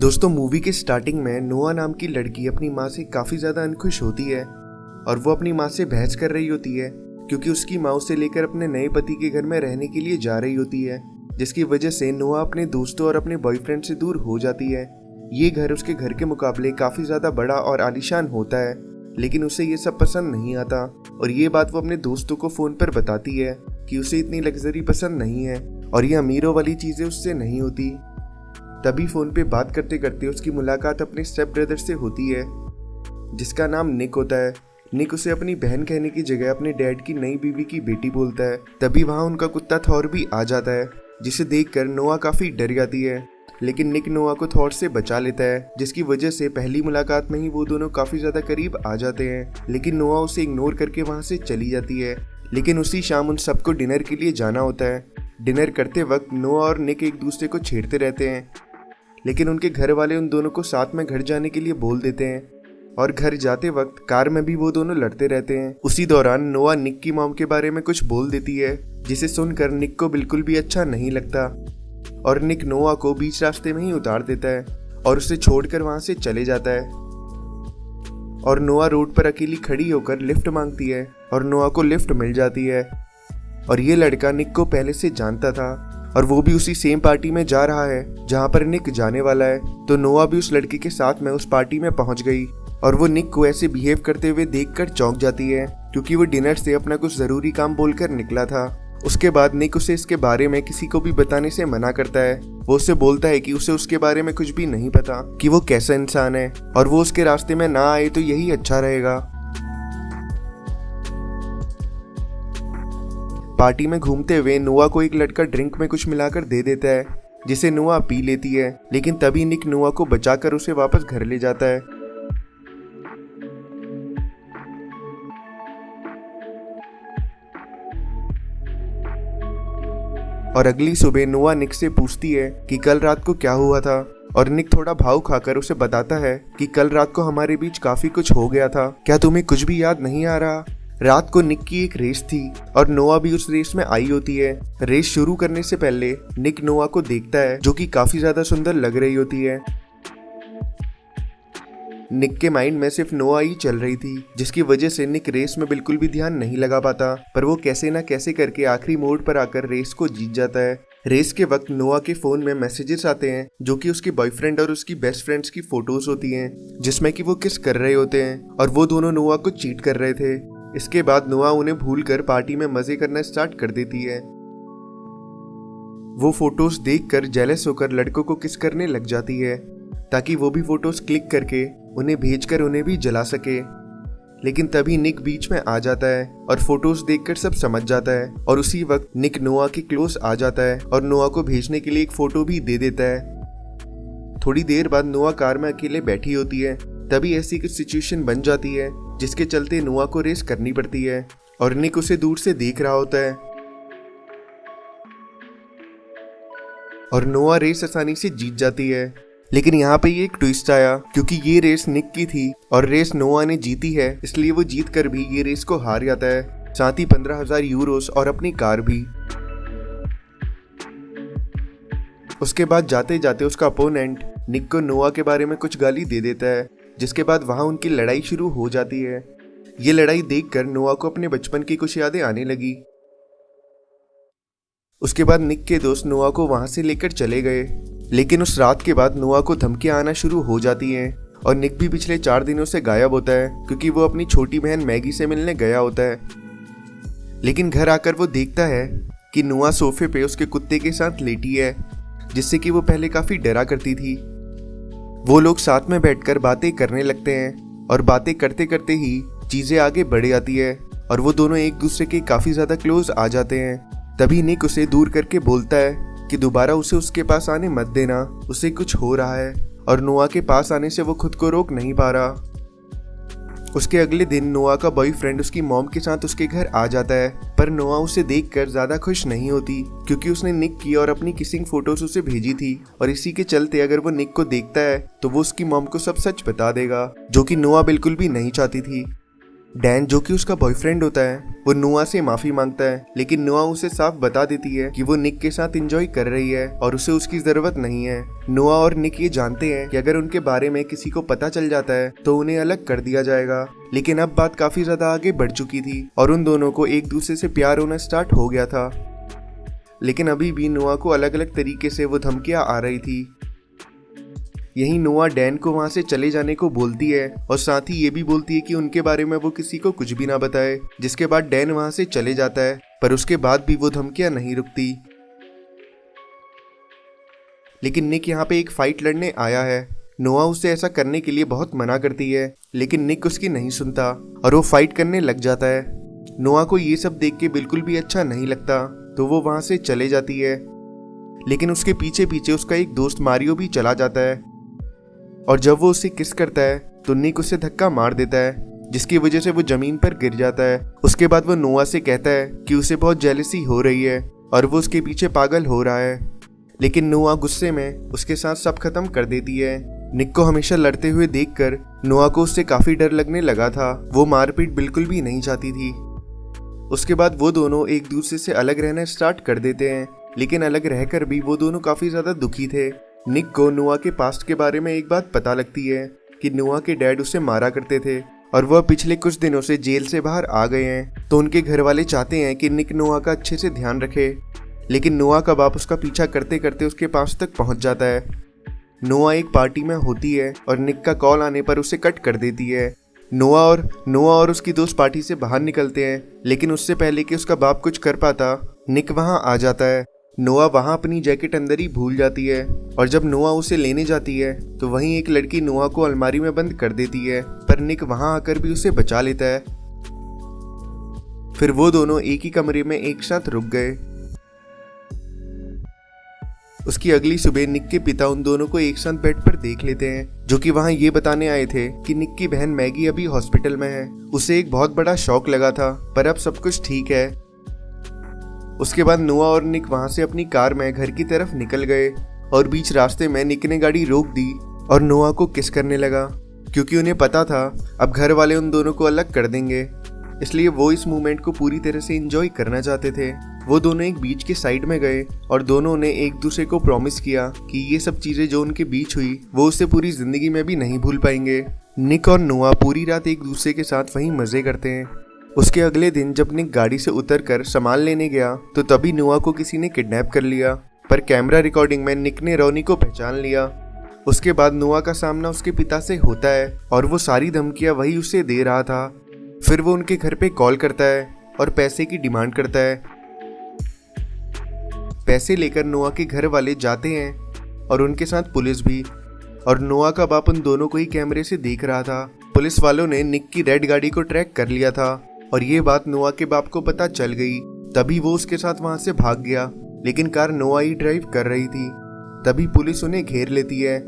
दोस्तों मूवी के स्टार्टिंग में नोआ नाम की लड़की अपनी माँ से काफ़ी ज़्यादा अनखुश होती है और वो अपनी माँ से बहस कर रही होती है क्योंकि उसकी माँ उसे लेकर अपने नए पति के घर में रहने के लिए जा रही होती है, जिसकी वजह से नोआ अपने दोस्तों और अपने बॉयफ्रेंड से दूर हो जाती है। ये घर उसके घर के मुकाबले काफ़ी ज़्यादा बड़ा और आलीशान होता है, लेकिन उसे ये सब पसंद नहीं आता और ये बात वो अपने दोस्तों को फ़ोन पर बताती है कि उसे इतनी लग्जरी पसंद नहीं है और ये अमीरों वाली चीज़ें उससे नहीं होती। तभी फ़ोन पे बात करते करते उसकी मुलाकात अपने स्टेप ब्रदर से होती है, जिसका नाम निक होता है। निक उसे अपनी बहन कहने की जगह अपने डैड की नई बीवी की बेटी बोलता है। तभी वहाँ उनका कुत्ता थॉर भी आ जाता है, जिसे देखकर नोआ काफ़ी डर जाती है, लेकिन निक नोआ को थॉर से बचा लेता है, जिसकी वजह से पहली मुलाकात में ही वो दोनों काफ़ी ज़्यादा करीब आ जाते हैं। लेकिन नोआ उसे इग्नोर करके वहाँ से चली जाती है। लेकिन उसी शाम उन सबको डिनर के लिए जाना होता है। डिनर करते वक्त नोआ और निक एक दूसरे को छेड़ते रहते हैं, लेकिन उनके घर वाले उन दोनों को साथ में घर जाने के लिए बोल देते हैं और घर जाते वक्त कार में भी वो दोनों लड़ते रहते हैं। उसी दौरान नोआ निक की मॉम के बारे में कुछ बोल देती है, जिसे सुनकर निक को बिल्कुल भी अच्छा नहीं लगता और निक नोआ को बीच रास्ते में ही उतार देता है और उसे छोड़कर वहां से चले जाता है। और नोआ रोड पर अकेली खड़ी होकर लिफ्ट मांगती है और नोआ को लिफ्ट मिल जाती है और ये लड़का निक को पहले से जानता था और वो भी उसी सेम पार्टी में जा रहा है जहाँ पर निक जाने वाला है। तो नोआ भी उस लड़की के साथ में उस पार्टी में पहुँच गई और वो निक को ऐसे बिहेव करते हुए देखकर चौंक जाती है, क्योंकि वो डिनर से अपना कुछ ज़रूरी काम बोलकर निकला था। उसके बाद निक उसे इसके बारे में किसी को भी बताने से मना करता है। वो उससे बोलता है कि उसे उसके बारे में कुछ भी नहीं पता कि वो कैसा इंसान है और वो उसके रास्ते में ना आए तो यही अच्छा रहेगा। पार्टी में घूमते हुए नोआ को एक लड़का ड्रिंक में कुछ मिलाकर दे देता है, जिसे नोआ पी लेती है, लेकिन तभी निक नोआ को बचाकर उसे वापस घर ले जाता है। और अगली सुबह नोआ निक से पूछती है कि कल रात को क्या हुआ था और निक थोड़ा भाव खाकर उसे बताता है कि कल रात को हमारे बीच काफी कुछ हो गया था, क्या तुम्हें कुछ भी याद नहीं आ रहा? रात को निक की एक रेस थी और नोआ भी उस रेस में आई होती है। रेस शुरू करने से पहले निक नोआ को देखता है, जो कि काफी ज्यादा सुंदर लग रही होती है। निक के माइंड में सिर्फ नोआ ही चल रही थी, जिसकी वजह से निक रेस में बिल्कुल भी ध्यान नहीं लगा पाता, पर वो कैसे ना कैसे करके आखिरी मोड़ पर आकर रेस को जीत जाता है। रेस के वक्त नोआ के फोन में मैसेजेस आते हैं, जो कि उसके बॉयफ्रेंड और उसकी बेस्ट फ्रेंड्स की फोटोज होती हैं, जिसमें कि वो किस कर रहे होते हैं और वो दोनों नोआ को चीट कर रहे थे। इसके बाद नोआ उन्हें भूलकर पार्टी में मजे करना स्टार्ट कर देती है। वो फोटोज देखकर जेलस होकर लड़कों को किस करने लग जाती है, ताकि वो भी फोटोज क्लिक करके उन्हें भेजकर उन्हें भी जला सके। लेकिन तभी निक बीच में आ जाता है और फोटोज देखकर सब समझ जाता है और उसी वक्त निक नोआ के क्लोज आ जाता है और नोआ को भेजने के लिए एक फोटो भी दे देता है। थोड़ी देर बाद नोआ कार में अकेले बैठी होती है, तभी ऐसी कुछ सिचुएशन बन जाती है जिसके चलते नोआ को रेस करनी पड़ती है और निक उसे दूर से देख रहा होता है और नोआ रेस आसानी से जीत जाती है। लेकिन यहाँ पे ये एक ट्विस्ट आया, क्योंकि ये रेस निक की थी और रेस नोआ ने जीती है, इसलिए वो जीत कर भी ये रेस को हार जाता है, साथ ही 15,000 यूरोस और अपनी कार भी। उसके बाद जाते जाते उसका अपोनेंट निक को नोआ के बारे में कुछ गाली दे देता है, जिसके बाद वहां उनकी लड़ाई शुरू हो जाती है। ये लड़ाई देखकर नोआ को अपने बचपन की कुछ यादें आने लगी। उसके बाद निक के दोस्त नोआ को वहां से लेकर चले गए, लेकिन उस रात के बाद नोआ को धमकियां आना शुरू हो जाती हैं और निक भी पिछले 4 दिनों से गायब होता है, क्योंकि वो अपनी छोटी बहन मैगी से मिलने गया होता है। लेकिन घर आकर वो देखता है कि नोआ सोफे पे उसके कुत्ते के साथ लेटी है, जिससे कि वो पहले काफी डरा करती थी। वो लोग साथ में बैठकर बातें करने लगते हैं और बातें करते करते ही चीजें आगे बढ़ जाती है और वो दोनों एक दूसरे के काफी ज्यादा क्लोज आ जाते हैं। तभी निक उसे दूर करके बोलता है कि दोबारा उसे उसके पास आने मत देना, उसे कुछ हो रहा है और नोआ के पास आने से वो खुद को रोक नहीं पा रहा। उसके अगले दिन नोआ का बॉयफ्रेंड उसकी मॉम के साथ उसके घर आ जाता है, पर नोआ उसे देखकर ज्यादा खुश नहीं होती, क्योंकि उसने निक की और अपनी किसिंग फोटोज उसे भेजी थी और इसी के चलते अगर वो निक को देखता है तो वो उसकी मॉम को सब सच बता देगा, जो कि नोआ बिल्कुल भी नहीं चाहती थी। डैन जो कि उसका बॉयफ्रेंड होता है वो नोआ से माफी मांगता है, लेकिन नोआ उसे साफ बता देती है कि वो निक के साथ एंजॉय कर रही है और उसे उसकी जरूरत नहीं है। नोआ और निक ये जानते हैं कि अगर उनके बारे में किसी को पता चल जाता है तो उन्हें अलग कर दिया जाएगा, लेकिन अब बात काफी ज्यादा आगे बढ़ चुकी थी और उन दोनों को एक दूसरे से प्यार होना स्टार्ट हो गया था। लेकिन अभी भी नोआ को अलग अलग तरीके से वो धमकियां आ रही थी। यही नोआ डैन को वहां से चले जाने को बोलती है और साथ ही ये भी बोलती है कि उनके बारे में वो किसी को कुछ भी ना बताए, जिसके बाद डैन वहां से चले जाता है। पर उसके बाद भी वो धमकियां नहीं रुकती। लेकिन निक यहाँ पे एक फाइट लड़ने आया है। नोआ उसे ऐसा करने के लिए बहुत मना करती है, लेकिन निक उसकी नहीं सुनता और वो फाइट करने लग जाता है। नोआ को ये सब देख के बिल्कुल भी अच्छा नहीं लगता, तो वो वहां से चले जाती है। लेकिन उसके पीछे पीछे उसका एक दोस्त मारियो भी चला जाता है और जब वो उसे किस करता है तो निक उसे धक्का मार देता है, जिसकी वजह से वो जमीन पर गिर जाता है। उसके बाद वो नोआ से कहता है कि उसे बहुत जेलसी हो रही है और वो उसके पीछे पागल हो रहा है, लेकिन नोआ गुस्से में उसके साथ सब खत्म कर देती है। निक को हमेशा लड़ते हुए देखकर नोआ को उससे काफी डर लगने लगा था। वो मारपीट बिल्कुल भी नहीं चाहती थी। उसके बाद वो दोनों एक दूसरे से अलग रहना स्टार्ट कर देते हैं, लेकिन अलग रहकर भी वो दोनों काफी ज्यादा दुखी थे। निक को नोआ के पास्ट के बारे में एक बात पता लगती है कि नोआ के डैड उसे मारा करते थे और वह पिछले कुछ दिनों से जेल से बाहर आ गए हैं, तो उनके घर वाले चाहते हैं कि निक नोआ का अच्छे से ध्यान रखे। लेकिन नोआ का बाप उसका पीछा करते करते उसके पास तक पहुंच जाता है। नोआ एक पार्टी में होती है और निक का कॉल आने पर उसे कट कर देती है। नोआ और उसकी दोस्त पार्टी से बाहर निकलते हैं, लेकिन उससे पहले कि उसका बाप कुछ कर पाता निक वहां आ जाता है। नोआ वहां अपनी जैकेट अंदर ही भूल जाती है और जब नोआ उसे लेने जाती है तो वहीं एक लड़की नोआ को अलमारी में बंद कर देती है, पर निक वहां आकर भी उसे बचा लेता है। फिर वो दोनों एक ही कमरे में एक साथ रुक गए। उसकी अगली सुबह निक के पिता उन दोनों को एक साथ बेड पर देख लेते हैं, जो कि वहां ये बताने आए थे कि निक की बहन मैगी अभी हॉस्पिटल में है। उसे एक बहुत बड़ा शॉक लगा था, पर अब सब कुछ ठीक है। उसके बाद नोआ और निक वहां से अपनी कार में घर की तरफ निकल गए और बीच रास्ते में निक ने गाड़ी रोक दी और नोआ को किस करने लगा, क्योंकि उन्हें पता था अब घर वाले उन दोनों को अलग कर देंगे, इसलिए वो इस मूवमेंट को पूरी तरह से एंजॉय करना चाहते थे। वो दोनों एक बीच के साइड में गए और दोनों ने एक दूसरे को प्रॉमिस किया कि ये सब चीजें जो उनके बीच हुई वो उसे पूरी जिंदगी में भी नहीं भूल पाएंगे। निक और नोआ पूरी रात एक दूसरे के साथ वहीं मजे करते हैं। उसके अगले दिन जब निक गाड़ी से उतरकर सामान लेने गया तो तभी नोआ को किसी ने किडनैप कर लिया, पर कैमरा रिकॉर्डिंग में निक ने रोनी को पहचान लिया। उसके बाद नोआ का सामना उसके पिता से होता है और वो सारी धमकियां वही उसे दे रहा था। फिर वो उनके घर पे कॉल करता है और पैसे की डिमांड करता है। पैसे लेकर नोआ के घर वाले जाते हैं और उनके साथ पुलिस भी, और नोआ का बाप उन दोनों को ही कैमरे से देख रहा था। पुलिस वालों ने निक की रेड गाड़ी को ट्रैक कर लिया था और ये बात नोआ के बाप को पता चल गई। तभी वो उसके साथ वहां से भाग गया, लेकिन कार नोआ ही ड्राइव कर रही थी। तभी पुलिस उन्हें घेर लेती है,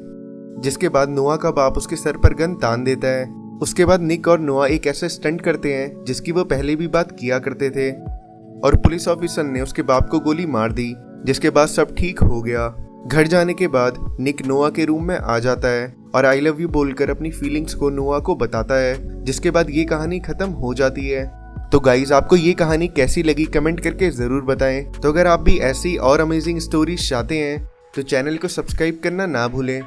जिसके बाद नोआ का बाप उसके सर पर गन तान देता है। उसके बाद निक और नोआ एक ऐसा स्टंट करते हैं जिसकी वो पहले भी बात किया करते थे, और पुलिस ऑफिसर ने उसके बाप को गोली मार दी, जिसके बाद सब ठीक हो गया। घर जाने के बाद निक नोआ के रूम में आ जाता है और आई लव यू बोलकर अपनी फीलिंग्स को नोआ को बताता है, जिसके बाद ये कहानी खत्म हो जाती है। तो गाइज, आपको ये कहानी कैसी लगी कमेंट करके जरूर बताएं। तो अगर आप भी ऐसी और अमेजिंग स्टोरीज चाहते हैं तो चैनल को सब्सक्राइब करना ना भूलें।